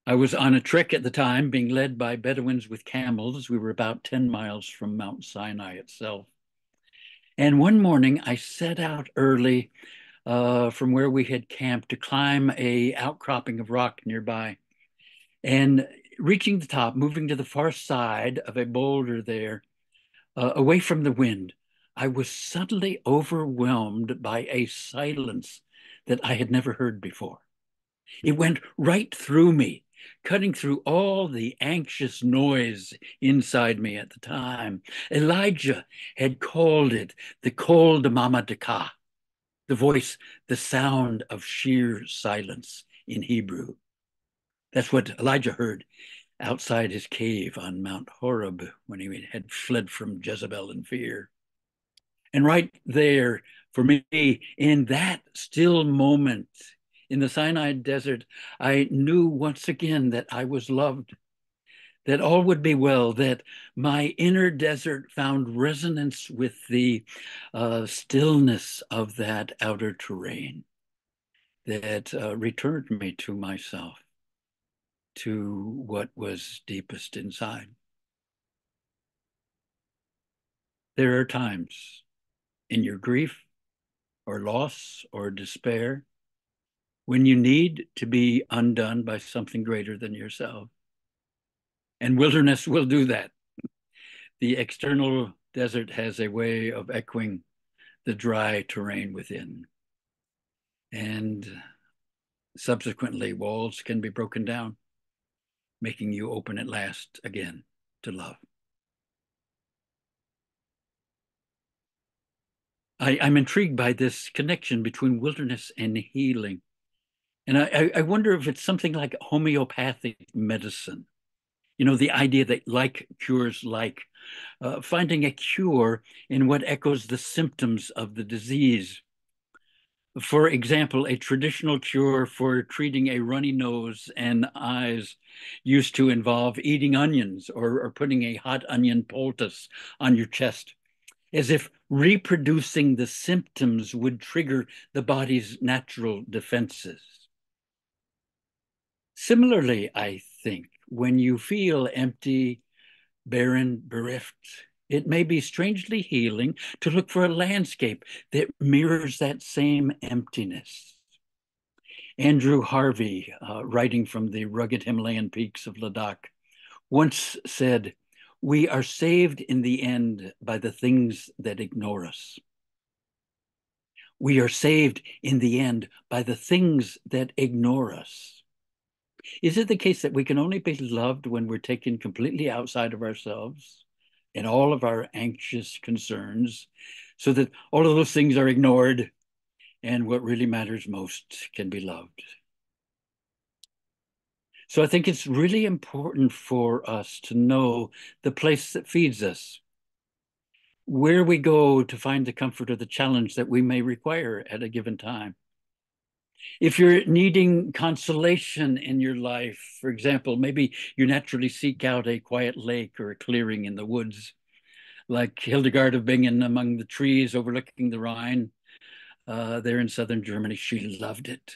I was on a trek at the time being led by Bedouins with camels. We were about 10 miles from Mount Sinai itself. And one morning I set out early from where we had camped to climb a outcropping of rock nearby. And reaching the top, moving to the far side of a boulder there, away from the wind, I was suddenly overwhelmed by a silence that I had never heard before. It went right through me, cutting through all the anxious noise inside me at the time. Elijah had called it the Kol Damama Deka, the voice, the sound of sheer silence in Hebrew. That's what Elijah heard outside his cave on Mount Horeb when he had fled from Jezebel in fear. And right there, for me, in that still moment in the Sinai desert, I knew once again that I was loved, that all would be well, that my inner desert found resonance with the stillness of that outer terrain that returned me to myself, to what was deepest inside. There are times in your grief or loss or despair when you need to be undone by something greater than yourself. And wilderness will do that. The external desert has a way of echoing the dry terrain within. And subsequently, walls can be broken down, making you open at last again to love. I'm intrigued by this connection between wilderness and healing. And I wonder if it's something like homeopathic medicine. You know, the idea that like cures like, finding a cure in what echoes the symptoms of the disease. For example, a traditional cure for treating a runny nose and eyes used to involve eating onions or putting a hot onion poultice on your chest, as if reproducing the symptoms would trigger the body's natural defenses. Similarly, I think when you feel empty, barren, bereft, it may be strangely healing to look for a landscape that mirrors that same emptiness. Andrew Harvey, writing from the rugged Himalayan peaks of Ladakh, once said, "We are saved in the end by the things that ignore us. We are saved in the end by the things that ignore us." Is it the case that we can only be loved when we're taken completely outside of ourselves and all of our anxious concerns, so that all of those things are ignored and what really matters most can be loved? So I think it's really important for us to know the place that feeds us, where we go to find the comfort or the challenge that we may require at a given time. If you're needing consolation in your life, for example, maybe you naturally seek out a quiet lake or a clearing in the woods, like Hildegard of Bingen among the trees overlooking the Rhine there in southern Germany. She loved it.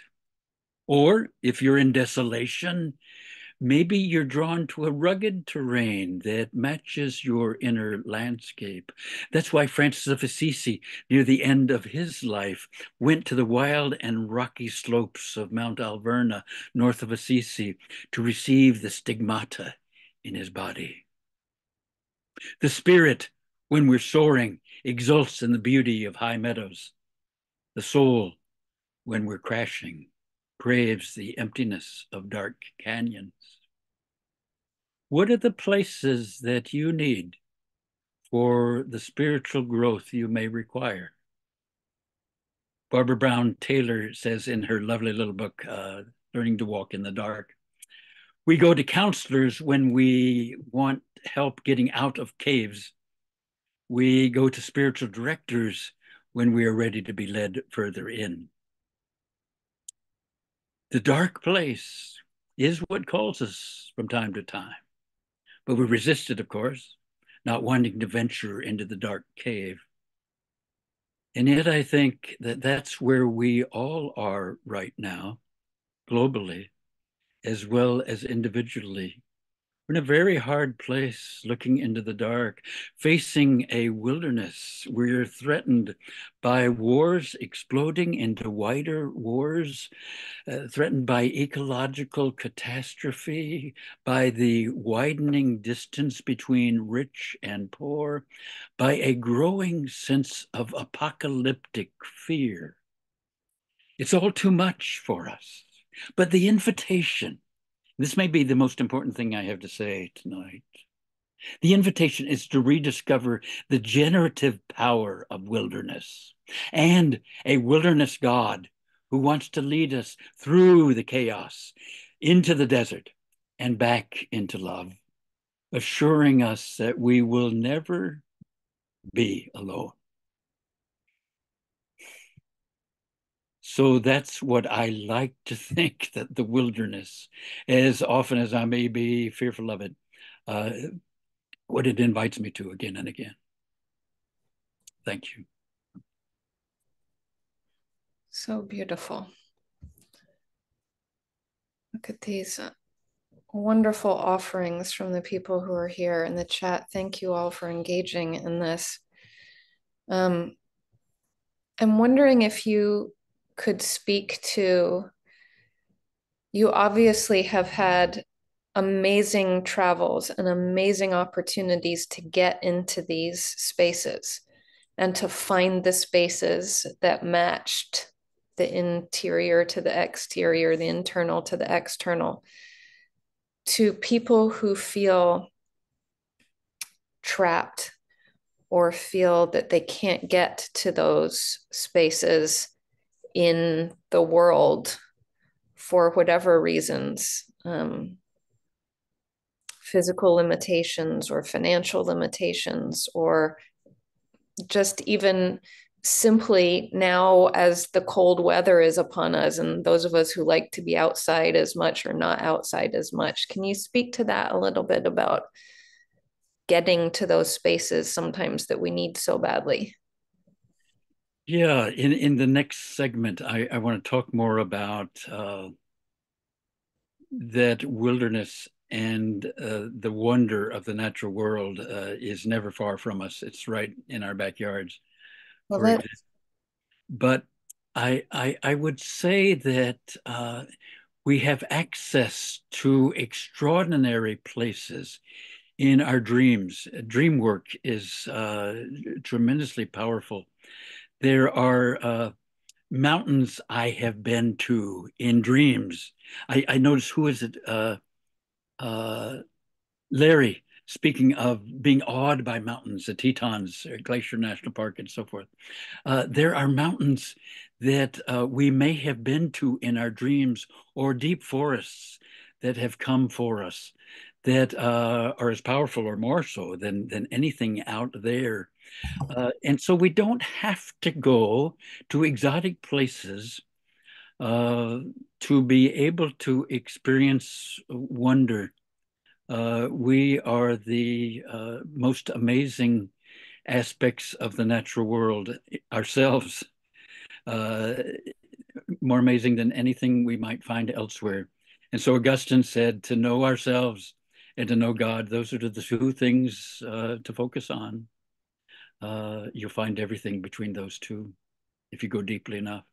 Or if you're in desolation, maybe you're drawn to a rugged terrain that matches your inner landscape. That's why Francis of Assisi, near the end of his life, went to the wild and rocky slopes of Mount Alverna, north of Assisi, to receive the stigmata in his body. The spirit, when we're soaring, exults in the beauty of high meadows. The soul, when we're crashing, craves the emptiness of dark canyons. What are the places that you need for the spiritual growth you may require? Barbara Brown Taylor says in her lovely little book, Learning to Walk in the Dark, we go to counselors when we want help getting out of caves. We go to spiritual directors when we are ready to be led further in. The dark place is what calls us from time to time, but we resist it, of course, not wanting to venture into the dark cave. And yet I think that that's where we all are right now, globally, as well as individually. We're in a very hard place looking into the dark, facing a wilderness. We're threatened by wars exploding into wider wars, threatened by ecological catastrophe, by the widening distance between rich and poor, by a growing sense of apocalyptic fear. It's all too much for us. But the invitation, this may be the most important thing I have to say tonight. The invitation is to rediscover the generative power of wilderness and a wilderness God who wants to lead us through the chaos into the desert and back into love, assuring us that we will never be alone. So that's what I like to think, that the wilderness, as often as I may be fearful of it, uh, what it invites me to again and again. Thank you. So beautiful. Look at these wonderful offerings from the people who are here in the chat. Thank you all for engaging in this. I'm wondering if you could speak to, you obviously have had amazing travels and amazing opportunities to get into these spaces and to find the spaces that matched the interior to the exterior, the internal to the external. To people who feel trapped or feel that they can't get to those spaces in the world for whatever reasons, physical limitations or financial limitations, or just even simply now as the cold weather is upon us and those of us who like to be outside as much or not outside as much. Can you speak to that a little bit about getting to those spaces sometimes that we need so badly? Yeah, in the next segment, I want to talk more about that wilderness and the wonder of the natural world is never far from us. It's right in our backyards, Well, for that example. But I would say that we have access to extraordinary places in our dreams. Dream work is tremendously powerful. There are mountains I have been to in dreams. I noticed, who is it? Uh, Larry, speaking of being awed by mountains, the Tetons, Glacier National Park, and so forth. There are mountains that we may have been to in our dreams, or deep forests that have come for us that are as powerful or more so than anything out there. And so we don't have to go to exotic places uh, to be able to experience wonder. We are the most amazing aspects of the natural world ourselves, uh, more amazing than anything we might find elsewhere. And so Augustine said, to know ourselves and to know God, those are the two things to focus on. You'll find everything between those two if you go deeply enough.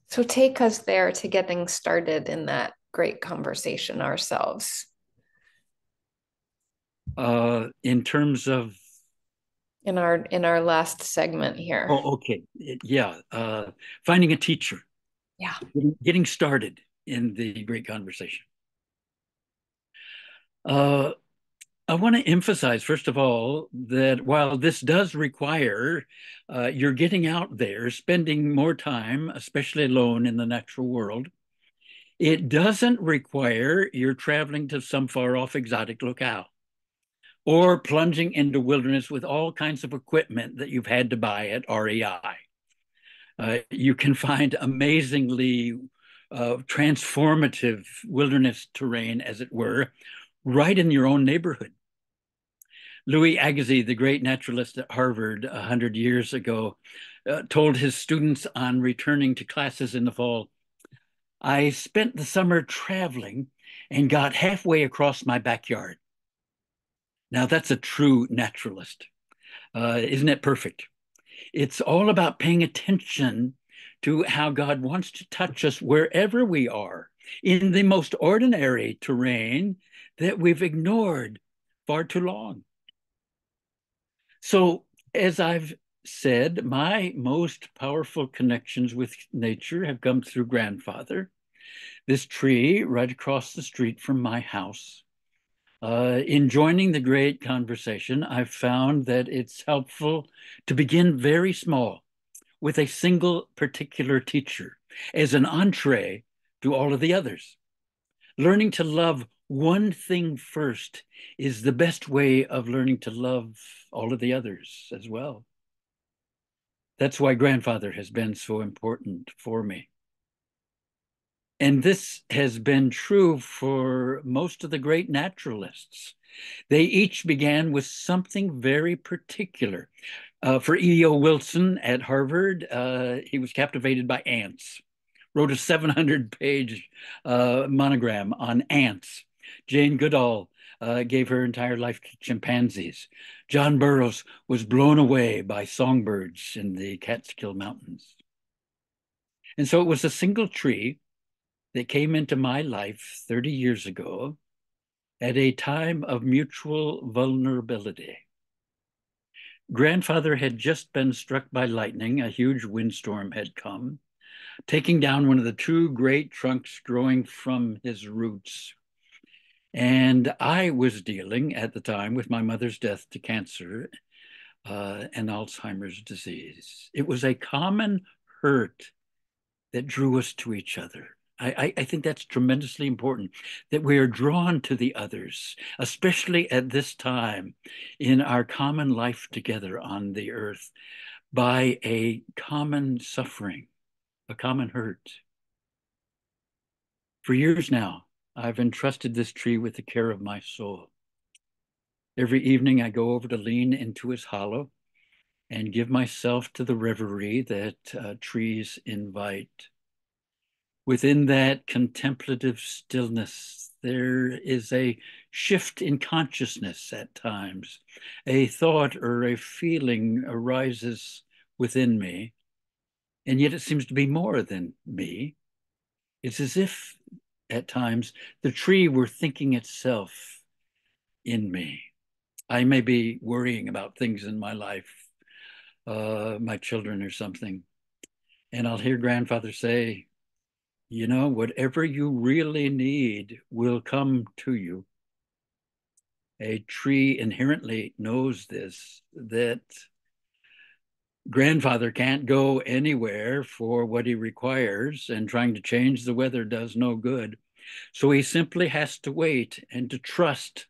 So take us there to getting started in that great conversation ourselves. In terms of, In our last segment here. oh, okay, yeah, finding a teacher, Yeah. getting started in the great conversation. Uh, I want to emphasize, first of all, that while this does require you're getting out there, spending more time, especially alone in the natural world, it doesn't require you're traveling to some far off exotic locale or plunging into wilderness with all kinds of equipment that you've had to buy at REI. You can find amazingly transformative wilderness terrain, as it were, right in your own neighborhood. Louis Agassiz, the great naturalist at Harvard 100 years ago, told his students on returning to classes in the fall, I spent the summer traveling and got halfway across my backyard. Now that's a true naturalist. Isn't it perfect? It's all about paying attention to how God wants to touch us wherever we are in the most ordinary terrain that we've ignored far too long. So, as I've said, my most powerful connections with nature have come through grandfather, this tree right across the street from my house. In joining the great conversation, I've found that it's helpful to begin very small with a single particular teacher as an entree to all of the others. Learning to love one thing first is the best way of learning to love all of the others as well. That's why grandfather has been so important for me. And this has been true for most of the great naturalists. They each began with something very particular. For E.O. Wilson at Harvard, he was captivated by ants, wrote a 700-page monogram on ants. Jane Goodall gave her entire life to chimpanzees. John Burroughs was blown away by songbirds in the Catskill Mountains. And so it was a single tree that came into my life 30 years ago at a time of mutual vulnerability. Grandfather had just been struck by lightning. A huge windstorm had come, taking down one of the two great trunks growing from his roots. And I was dealing at the time with my mother's death to cancer and Alzheimer's disease. It was a common hurt that drew us to each other. I think that's tremendously important, that we are drawn to the others, especially at this time in our common life together on the earth, by a common suffering, a common hurt. For years now, I've entrusted this tree with the care of my soul. Every evening I go over to lean into its hollow and give myself to the reverie that trees invite. Within that contemplative stillness, there is a shift in consciousness at times. A thought or a feeling arises within me, and yet it seems to be more than me. It's as if, at times, the tree were thinking itself in me. I may be worrying about things in my life, my children or something, and I'll hear grandfather say, you know, whatever you really need will come to you. A tree inherently knows this, that grandfather can't go anywhere for what he requires, and trying to change the weather does no good. So he simply has to wait and to trust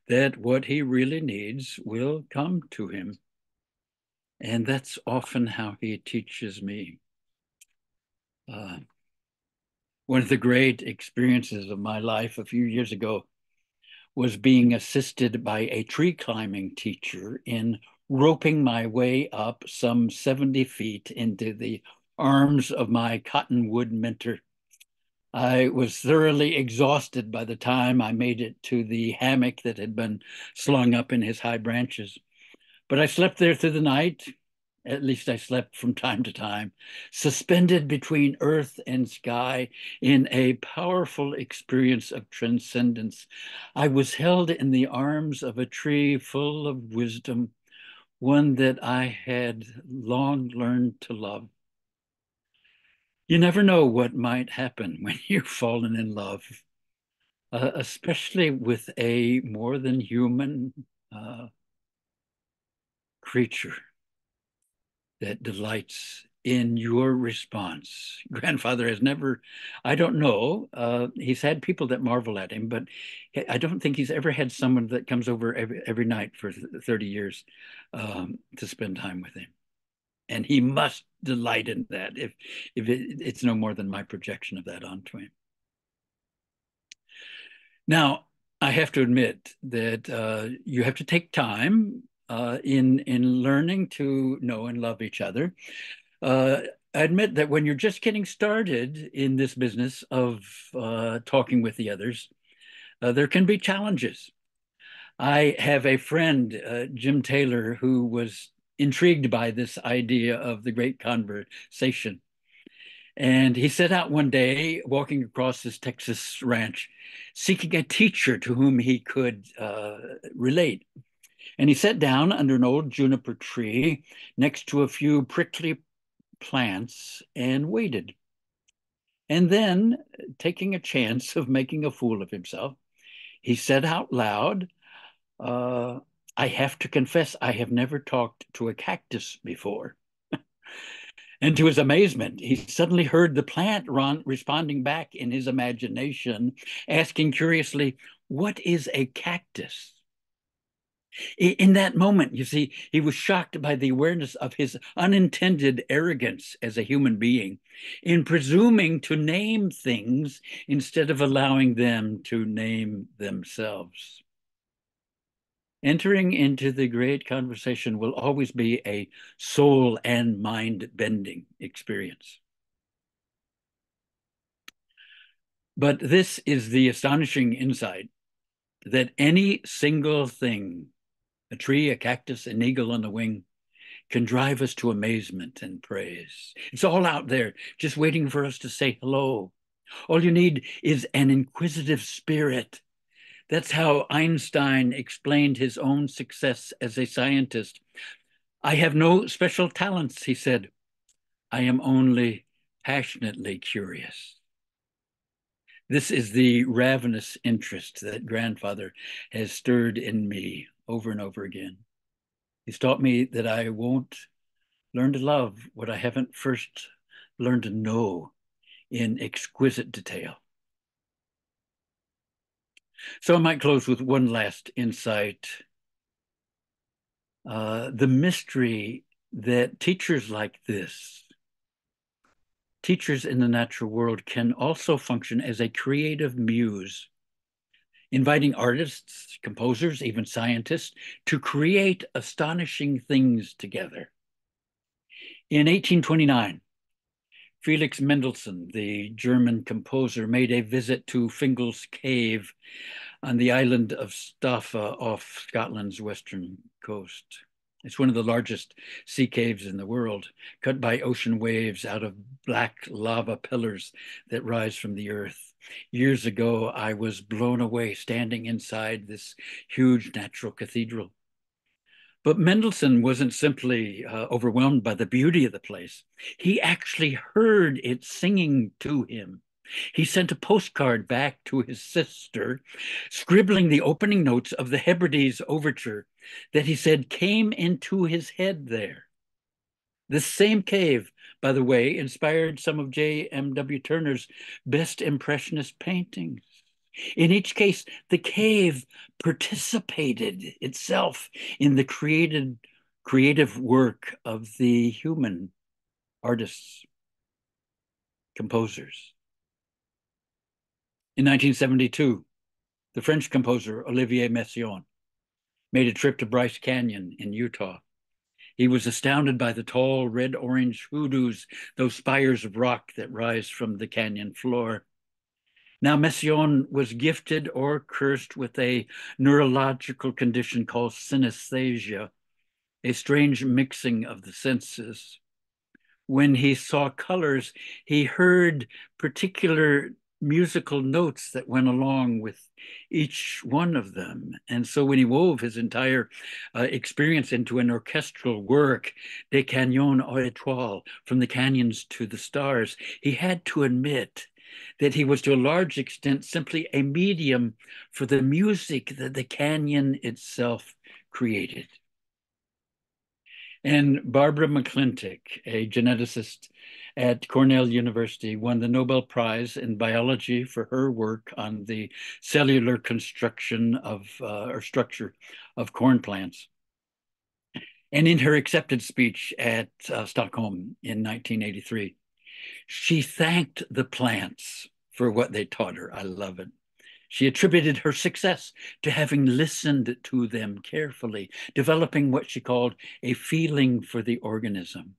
that what he really needs will come to him. And that's often how he teaches me. One of the great experiences of my life a few years ago was being assisted by a tree climbing teacher in roping my way up some 70 feet into the arms of my cottonwood mentor. I was thoroughly exhausted by the time I made it to the hammock that had been slung up in his high branches. But I slept there through the night. At least I slept from time to time, suspended between earth and sky in a powerful experience of transcendence. I was held in the arms of a tree full of wisdom, one that I had long learned to love. You never know what might happen when you've fallen in love, especially with a more than human creature that delights in your response. Grandfather has never, I don't know, he's had people that marvel at him, but I don't think he's ever had someone that comes over every night for 30 years to spend time with him. And he must delight in that if it's no more than my projection of that onto him. Now, I have to admit that you have to take time in learning to know and love each other. I admit that when you're just getting started in this business of talking with the others, there can be challenges. I have a friend, Jim Taylor, who was intrigued by this idea of the great conversation. And he set out one day, walking across his Texas ranch, seeking a teacher to whom he could relate. And he sat down under an old juniper tree next to a few prickly plants and waited. And then, taking a chance of making a fool of himself, he said out loud, I have to confess, I have never talked to a cactus before. And to his amazement, he suddenly heard the plant responding back in his imagination, asking curiously, what is a cactus? In that moment, you see, he was shocked by the awareness of his unintended arrogance as a human being in presuming to name things instead of allowing them to name themselves. Entering into the great conversation will always be a soul and mind bending experience. But this is the astonishing insight that any single thing, a tree, a cactus, an eagle on the wing, can drive us to amazement and praise. It's all out there, just waiting for us to say hello. All you need is an inquisitive spirit. That's how Einstein explained his own success as a scientist. I have no special talents, he said. I am only passionately curious. This is the ravenous interest that grandfather has stirred in me over and over again. He's taught me that I won't learn to love what I haven't first learned to know in exquisite detail. So I might close with one last insight. The mystery that teachers like this, teachers in the natural world, can also function as a creative muse, inviting artists, composers, even scientists to create astonishing things together. In 1829, Felix Mendelssohn, the German composer, made a visit to Fingal's Cave on the island of Staffa off Scotland's western coast. It's one of the largest sea caves in the world, cut by ocean waves out of black lava pillars that rise from the earth. Years ago, I was blown away standing inside this huge natural cathedral. But Mendelssohn wasn't simply overwhelmed by the beauty of the place. He actually heard it singing to him. He sent a postcard back to his sister, scribbling the opening notes of the Hebrides Overture that he said came into his head there. This same cave, by the way, inspired some of J.M.W. Turner's best impressionist paintings. In each case, the cave participated itself in the creative work of the human artists, composers. In 1972, the French composer Olivier Messiaen made a trip to Bryce Canyon in Utah. He was astounded by the tall red-orange hoodoos, those spires of rock that rise from the canyon floor. Now, Messiaen was gifted or cursed with a neurological condition called synesthesia, a strange mixing of the senses. When he saw colors, he heard particular musical notes that went along with each one of them. And so when he wove his entire experience into an orchestral work, Des Canyons aux Étoiles, from the canyons to the stars, he had to admit that he was to a large extent simply a medium for the music that the canyon itself created. And Barbara McClintock, a geneticist at Cornell University, won the Nobel Prize in biology for her work on the cellular construction of or structure of corn plants. And in her acceptance speech at Stockholm in 1983, she thanked the plants for what they taught her. I love it. She attributed her success to having listened to them carefully, developing what she called a feeling for the organism.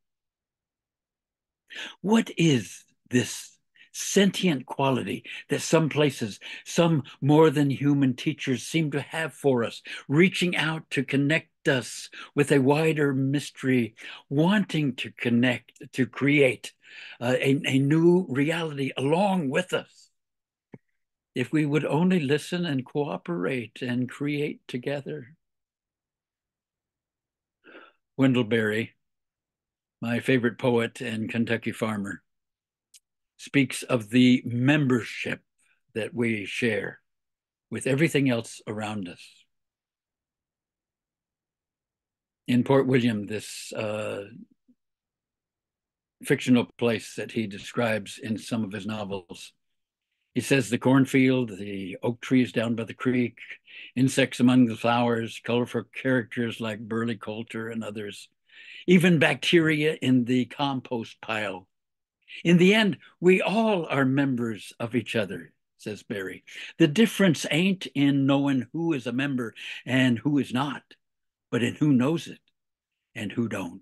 What is this sentient quality that some places, some more than human teachers seem to have for us, reaching out to connect us with a wider mystery, wanting to connect, to create a new reality along with us? If we would only listen and cooperate and create together. Wendell Berry, my favorite poet and Kentucky farmer, speaks of the membership that we share with everything else around us. In Port William, this fictional place that he describes in some of his novels, he says the cornfield, the oak trees down by the creek, insects among the flowers, colorful characters like Burley Coulter and others, even bacteria in the compost pile. In the end, we all are members of each other, says Barry. The difference ain't in knowing who is a member and who is not, but in who knows it and who don't.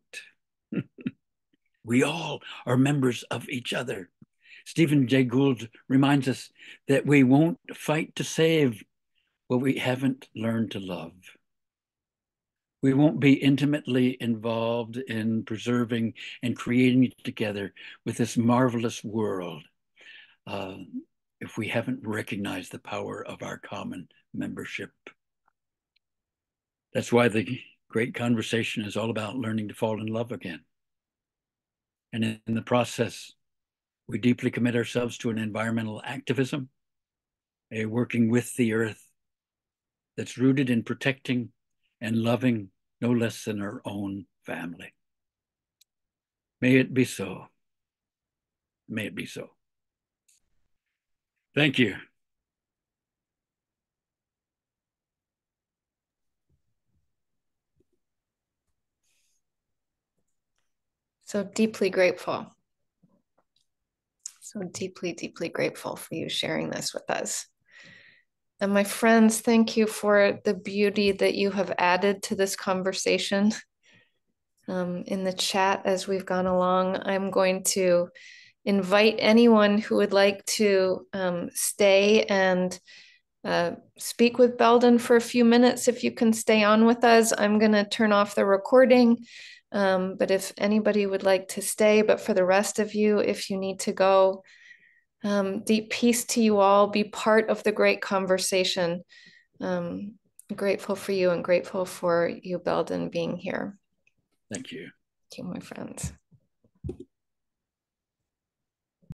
We all are members of each other. Stephen Jay Gould reminds us that we won't fight to save what we haven't learned to love. We won't be intimately involved in preserving and creating together with this marvelous world if we haven't recognized the power of our common membership. That's why the great conversation is all about learning to fall in love again. And in the process, we deeply commit ourselves to an environmental activism, a working with the earth that's rooted in protecting and loving no less than our own family. May it be so. May it be so. Thank you. So deeply grateful. So deeply, deeply grateful for you sharing this with us. And my friends, thank you for the beauty that you have added to this conversation. In the chat as we've gone along, I'm going to invite anyone who would like to stay and speak with Belden for a few minutes. If you can stay on with us, I'm going to turn off the recording. But if anybody would like to stay, but for the rest of you, if you need to go, deep peace to you all. Be part of the great conversation. Grateful for you and grateful for you, Belden, being here. Thank you. Thank you, my friends.